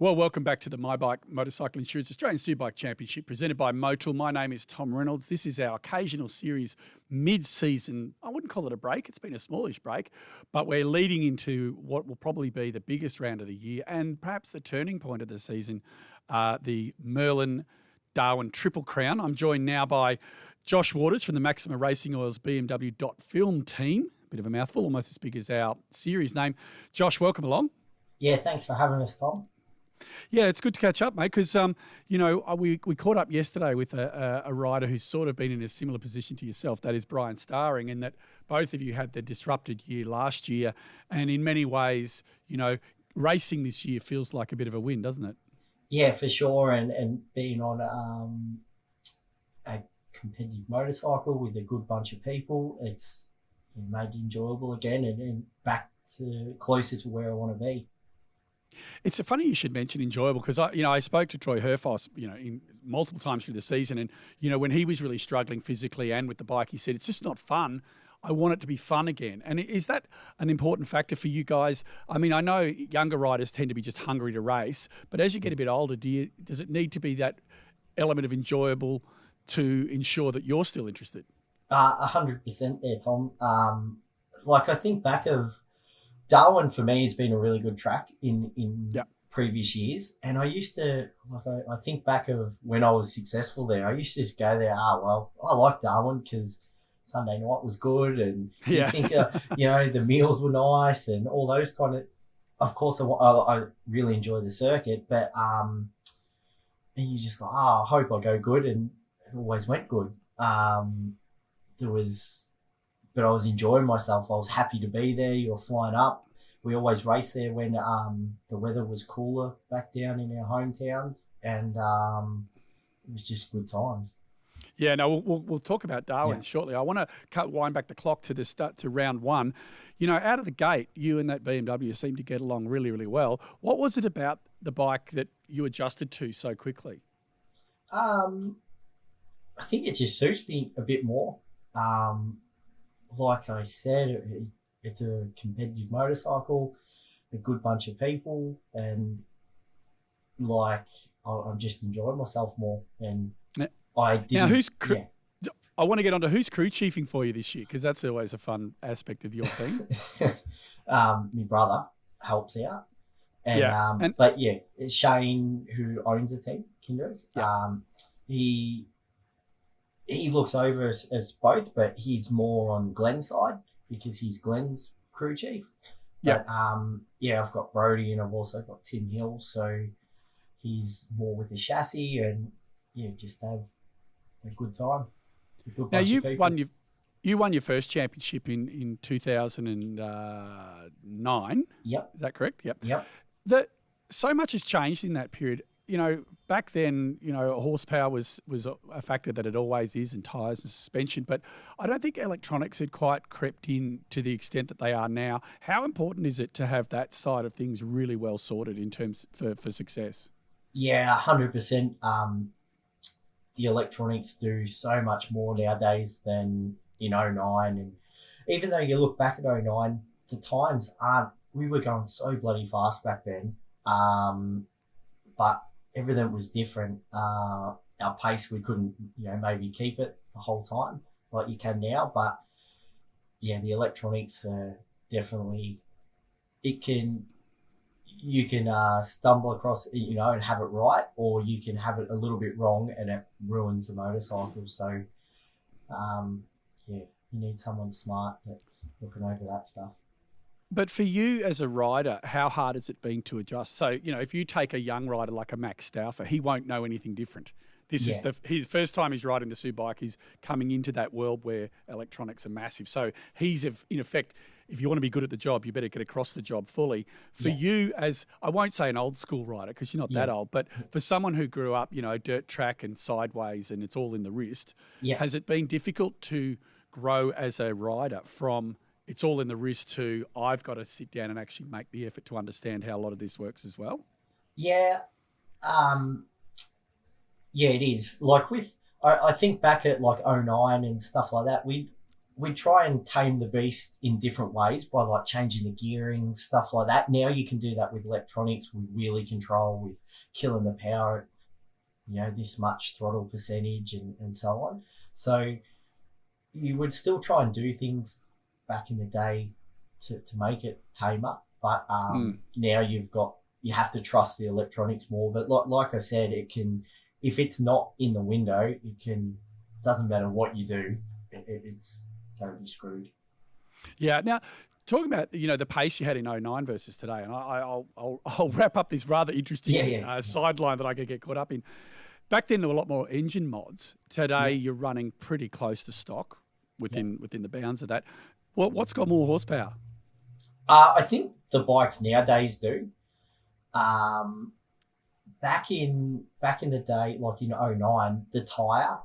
Well, welcome back to the My Bike Motorcycle Insurance Australian Superbike Championship presented by Motul. My name is Tom Reynolds. This is our occasional series mid-season. I wouldn't call it a break. It's been a smallish break, but we're leading into what will probably be the biggest round of the year and perhaps the turning point of the season, the Merlin Darwin Triple Crown. I'm joined now by Josh Waters from the Maxima Racing Oils BMW film team. Bit of a mouthful, almost as big as our series name. Josh, welcome along. Yeah, thanks for having us, Tom. Yeah, it's good to catch up, mate, because, we caught up yesterday with a rider who's sort of been in a similar position to yourself, that is Brian Starring, and that both of you had the disrupted year last year. And in many ways, racing this year feels like a bit of a win, doesn't it? Yeah, for sure. And being on a competitive motorcycle with a good bunch of people, it's made it enjoyable again and back to closer to where I want to be. It's funny you should mention enjoyable because I spoke to Troy Herfoss, multiple times through the season, and when he was really struggling physically and with the bike, he said it's just not fun. I want it to be fun again. And is that an important factor for you guys? I mean, I know younger riders tend to be just hungry to race, but as you get a bit older, does it need to be that element of enjoyable to ensure that you're still interested? 100% there, Tom. I think back of Darwin for me has been a really good track in previous years. And I used to, I think back of when I was successful there, I used to just go there, I like Darwin because Sunday night was good. And you think, the meals were nice and all those of course, I really enjoy the circuit, but, and you just I hope I go good. And it always went good. But I was enjoying myself. I was happy to be there. You were flying up. We always raced there when the weather was cooler back down in our hometowns, and it was just good times. Yeah, no, we'll talk about Darwin shortly. I want to wind back the clock to the start to round one. Out of the gate, you and that BMW seemed to get along really, really well. What was it about the bike that you adjusted to so quickly? I think it just suits me a bit more. Like I said, it's a competitive motorcycle, a good bunch of people, and I'm just enjoying myself more. And I didn't. Now, I want to get onto who's crew chiefing for you this year because that's always a fun aspect of your team. My brother helps out, and it's Shane who owns the team, Kinders. Yeah. He looks over us both, but he's more on Glenn's side because he's Glenn's crew chief. Yeah. I've got Brody and I've also got Tim Hill, so he's more with the chassis and just have a good time. Now you won your first championship in 2009. Yep. Is that correct? Yep. So much has changed in that period. Back then, horsepower was a factor that it always is, and tyres and suspension. But I don't think electronics had quite crept in to the extent that they are now. How important is it to have that side of things really well sorted in terms for success? Yeah, 100%. The electronics do so much more nowadays than in 09. And even though you look back at 09, the times we were going so bloody fast back then. But everything was different. Our pace, we couldn't, maybe keep it the whole time like you can now. But the electronics are definitely, you can stumble across, and have it right, or you can have it a little bit wrong and it ruins the motorcycle. So, you need someone smart that's looking over that stuff. But for you as a rider, how hard has it been to adjust? So, if you take a young rider like a Max Stauffer, he won't know anything different. This is his first time he's riding the Superbike. He's coming into that world where electronics are massive. So he's, in effect, if you want to be good at the job, you better get across the job fully. For you as, I won't say an old school rider because you're not that old, but for someone who grew up, dirt track and sideways and it's all in the wrist, has it been difficult to grow as a rider from it's all in the wrist to I've got to sit down and actually make the effort to understand how a lot of this works as well? Yeah. It is. I think back at 09 and stuff like that, we we try and tame the beast in different ways by like changing the gearing, stuff like that. Now you can do that with electronics, with wheelie control, with killing the power at, this much throttle percentage and so on. So you would still try and do things back in the day to make it tamer. But now you have to trust the electronics more. But like I said, it can, if it's not in the window, doesn't matter what you do, it's going to be screwed. Yeah. Now, talking about the pace you had in 09 versus today, and I'll wrap up this rather interesting sideline that I could get caught up in. Back then, there were a lot more engine mods. Today, you're running pretty close to stock within the bounds of that. What's got more horsepower? I think the bikes nowadays do. Back in the day, like in 09, the tyre,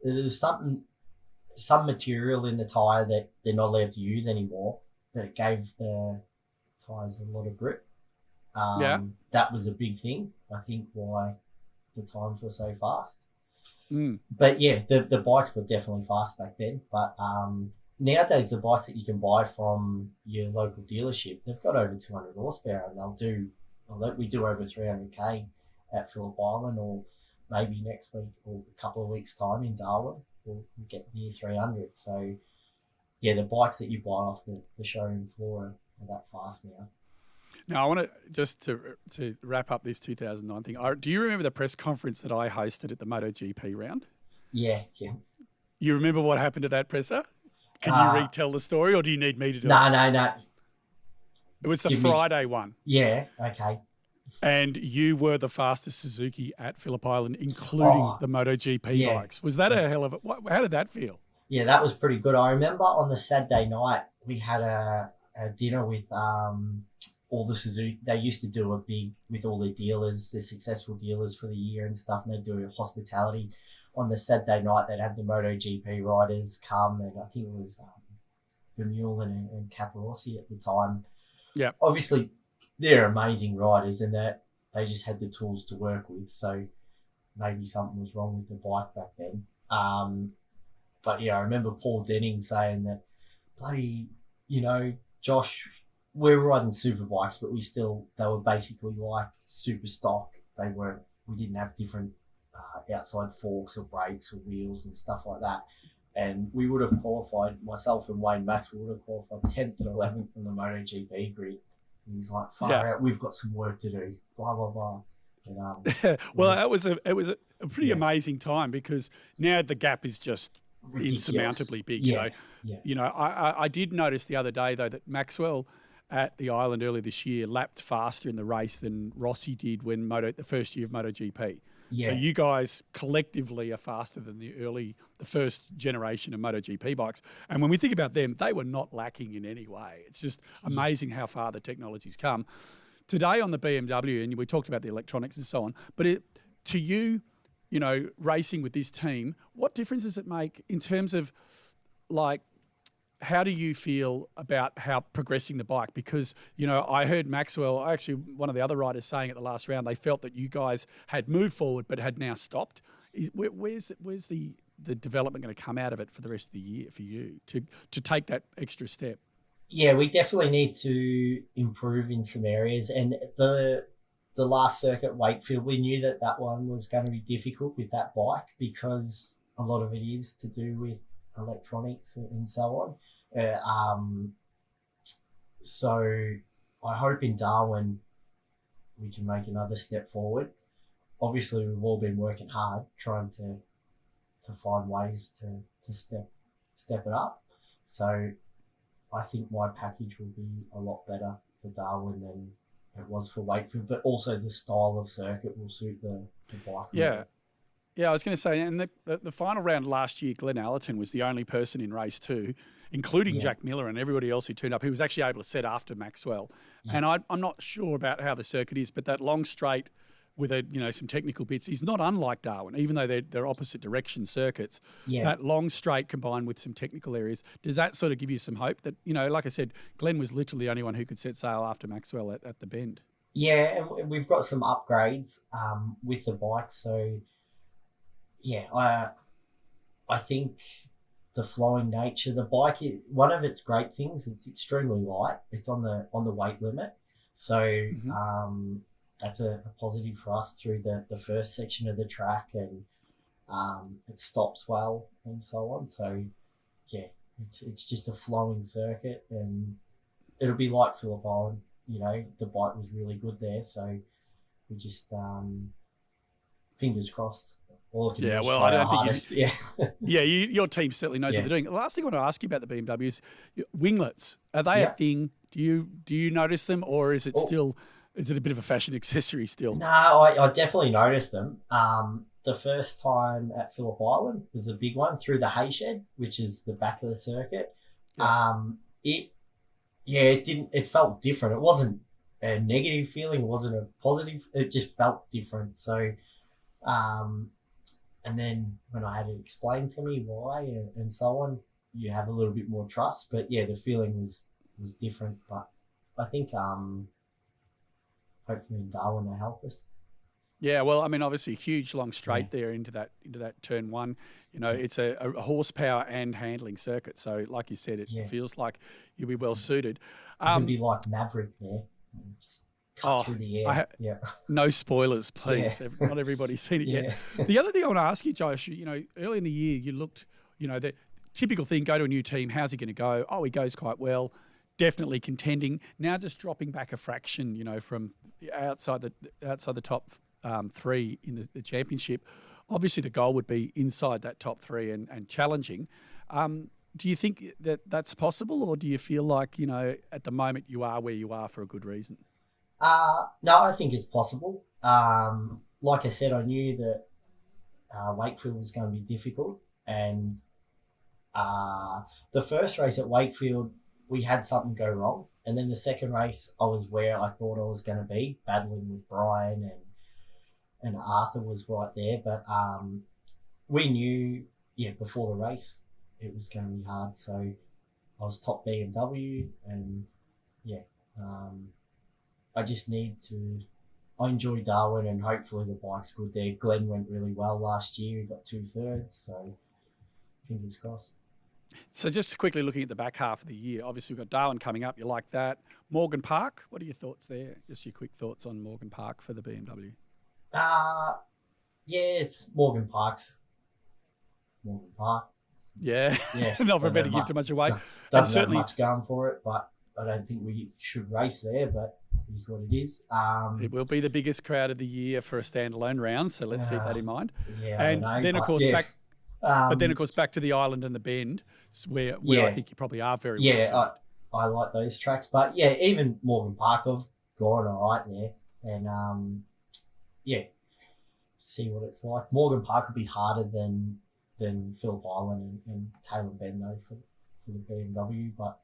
there was some material in the tyre that they're not allowed to use anymore, but it gave the tyres a lot of grip. That was a big thing, I think, why the times were so fast. But yeah, the bikes were definitely fast back then. But nowadays, the bikes that you can buy from your local dealership, they've got over 200 horsepower, and we do over 300k at Phillip Island, or maybe next week or a couple of weeks' time in Darwin, we'll get near 300. So yeah, the bikes that you buy off the showroom floor are that fast now. Now, I want to just to wrap up this 2009 thing. Do you remember the press conference that I hosted at the MotoGP round? Yeah. You remember what happened to that presser? Can you retell the story, or do you need me to do it? No. It was the Friday one. Yeah, okay. And you were the fastest Suzuki at Phillip Island, including the MotoGP bikes. Was that a hell of a... How did that feel? Yeah, that was pretty good. I remember on the Saturday night, we had a dinner with all the Suzuki. They used to do a big, with all the dealers, the successful dealers for the year and stuff, and they'd do a hospitality. On the Saturday night, they'd have the MotoGP riders come, and I think it was Vermeulen and Caparossi at the time. Yeah. Obviously, they're amazing riders, and that they just had the tools to work with. So maybe something was wrong with the bike back then. But yeah, I remember Paul Denning saying that, bloody, Josh, we're riding superbikes, but they were basically like super stock. We didn't have different outside forks or brakes or wheels and stuff like that. And we would have qualified, myself and Wayne Max, we would have qualified 10th and 11th on the MotoGP grid. And he's like, far out, we've got some work to do, blah, blah, blah. And, well, it was a pretty amazing time, because now the gap is just ridiculous. Insurmountably big. I did notice the other day, though, that Maxwell at the island earlier this year lapped faster in the race than Rossi did when the first year of MotoGP. Yeah. So you guys collectively are faster than the first generation of MotoGP bikes. And when we think about them, they were not lacking in any way. It's just amazing how far the technology's come. Today on the BMW, and we talked about the electronics and so on, but to you, racing with this team, what difference does it make in terms of, like, how do you feel about how progressing the bike? Because, I heard Maxwell, actually one of the other riders, saying at the last round, they felt that you guys had moved forward but had now stopped. Where's the development going to come out of it for the rest of the year for you to take that extra step? Yeah, we definitely need to improve in some areas. And the last circuit, Wakefield, we knew that one was going to be difficult with that bike, because a lot of it is to do with electronics and so on. So I hope in Darwin we can make another step forward. Obviously, we've all been working hard trying to find ways to step it up. So I think my package will be a lot better for Darwin than it was for Wakefield, but also the style of circuit will suit the bike. Yeah. Yeah, I was going to say, and the final round last year, Glenn Allerton was the only person in race 2, including Jack Miller and everybody else who turned up, who was actually able to set after Maxwell. Yeah. And I'm not sure about how the circuit is, but that long straight with some technical bits is not unlike Darwin, even though they're opposite direction circuits. Yeah. That long straight combined with some technical areas, does that sort of give you some hope that, like I said, Glenn was literally the only one who could set sail after Maxwell at the bend? Yeah, and we've got some upgrades with the bike, so... Yeah, I think the flowing nature. The bike, one of its great things, it's extremely light. It's on the weight limit, so that's a positive for us through the first section of the track, and it stops well and so on. So yeah, it's just a flowing circuit, and it'll be like Phillip Island. You know, the bike was really good there, so we just fingers crossed. Yeah, well, I don't think your team certainly knows what they're doing. The last thing I want to ask you about the BMW is winglets. Are they a thing? Do you notice them, or is it is it a bit of a fashion accessory still? No, I definitely noticed them. The first time at Phillip Island was a big one through the hay shed, which is the back of the circuit. It felt different. It wasn't a negative feeling. It wasn't a positive. It just felt different. So, and then when I had it explained to me why and so on, you have a little bit more trust. But yeah, the feeling was different. But I think hopefully in Darwin they help us. Yeah, well, I mean, obviously, huge long straight there into that turn one. You know, it's a horsepower and handling circuit. So, like you said, it feels like you'll be well suited. It would be like Maverick there. Just cut through the air. No spoilers, please. Yeah. Not everybody's seen it yet. The other thing I want to ask you, Josh, you know, early in the year, you looked, you know, the typical thing, go to a new team, how's he going to go? Oh, he goes quite well. Definitely contending. Now just dropping back a fraction, you know, from outside the top three in the championship. Obviously, the goal would be inside that top three and challenging. Do you think that that's possible, or do you feel like, you know, at the moment you are where you are for a good reason? No, I think it's possible. Like I said, I knew that Wakefield was going to be difficult, and the first race at Wakefield, we had something go wrong, and then the second race, I was where I thought I was going to be, battling with Brian and Arthur was right there, but we knew, before the race, it was going to be hard. So I was top BMW, and I just need to. I enjoy Darwin, and hopefully the bike's good there. Glenn went really well last year; he got 2/3, so fingers crossed. So just quickly looking at the back half of the year, obviously we've got Darwin coming up. You like that? Morgan Park. What are your thoughts there? Just your quick thoughts on Morgan Park for the BMW. It's Morgan Park. Yeah. Not for better give too much away. Doesn't have much going for it, but I don't think we should race there, but it is what it is. It will be the biggest crowd of the year for a standalone round, so let's keep that in mind. Yeah, and I know, then, of course, back... but then, of course, back to the island and the bend, where I think you probably are very well suited. I like those tracks. But, even Morgan Park, I've gone all right there. And, see what it's like. Morgan Park would be harder than Phillip Island and Taylor Bend, though, for the BMW. But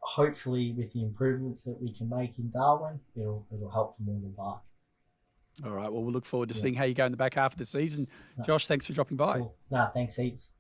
hopefully with the improvements that we can make in Darwin, it'll help for Morgan Park. All right. Well, we'll look forward to seeing how you go in the back half of the season. Josh, thanks for dropping by. Cool. No, thanks heaps.